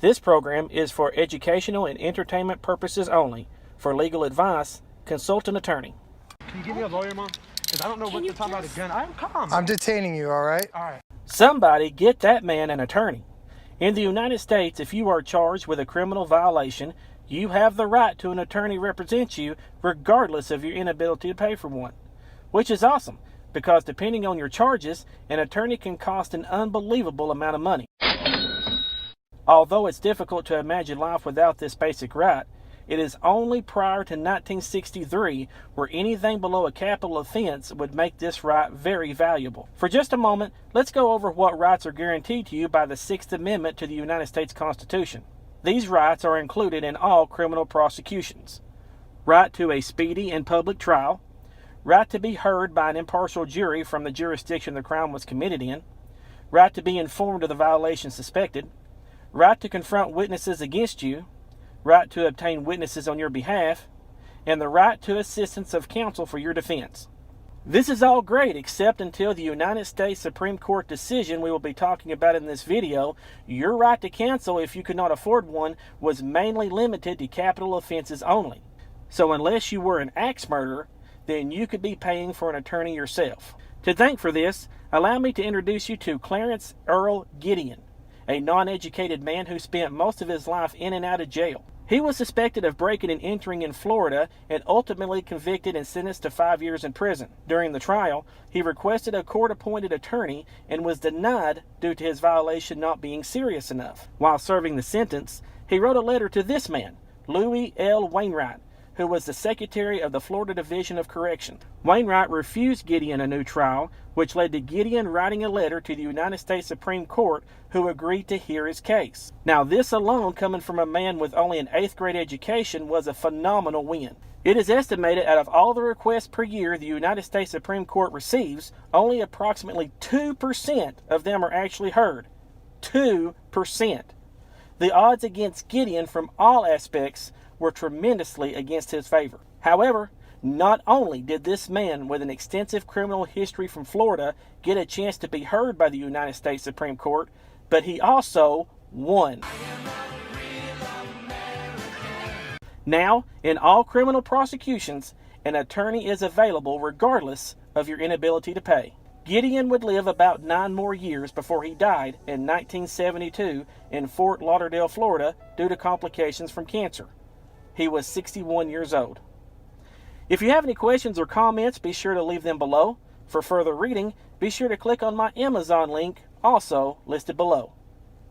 This program is for educational and entertainment purposes only. For legal advice, consult an attorney. Can you give me a lawyer, Mom? Because I don't know what to talk about a gun. I'm calm. I'm detaining you, all right? All right. Somebody get that man an attorney. In the United States, if you are charged with a criminal violation, you have the right to an attorney represent you regardless of your inability to pay for one. Which is awesome, because depending on your charges, an attorney can cost an unbelievable amount of money. Although it's difficult to imagine life without this basic right, it is only prior to 1963 where anything below a capital offense would make this right very valuable. For just a moment, let's go over what rights are guaranteed to you by the Sixth Amendment to the United States Constitution. These rights are included in all criminal prosecutions. Right to a speedy and public trial, right to be heard by an impartial jury from the jurisdiction the crime was committed in, right to be informed of the violation suspected, right to confront witnesses against you, right to obtain witnesses on your behalf, and the right to assistance of counsel for your defense. This is all great except until the United States Supreme Court decision we will be talking about in this video. Your right to counsel, if you could not afford one, was mainly limited to capital offenses only. So unless you were an axe murderer, then you could be paying for an attorney yourself. To thank for this, allow me to introduce you to Clarence Earl Gideon, a non-educated man who spent most of his life in and out of jail. He was suspected of breaking and entering in Florida and ultimately convicted and sentenced to 5 years in prison. During the trial, he requested a court-appointed attorney and was denied due to his violation not being serious enough. While serving the sentence, he wrote a letter to this man, Louis L. Wainwright, who was the Secretary of the Florida Division of Corrections. Wainwright refused Gideon a new trial, which led to Gideon writing a letter to the United States Supreme Court, who agreed to hear his case. Now, this alone, coming from a man with only an 8th grade education, was a phenomenal win. It is estimated out of all the requests per year the United States Supreme Court receives, only approximately 2% of them are actually heard. 2%. The odds against Gideon from all aspects were tremendously against his favor. However, not only did this man with an extensive criminal history from Florida get a chance to be heard by the United States Supreme Court, but he also won. Now, in all criminal prosecutions, an attorney is available regardless of your inability to pay. Gideon would live about 9 more years before he died in 1972 in Fort Lauderdale, Florida, due to complications from cancer. He was 61 years old. If you have any questions or comments, be sure to leave them below. For further reading, be sure to click on my Amazon link, also listed below.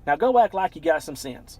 Now go act like you got some sense.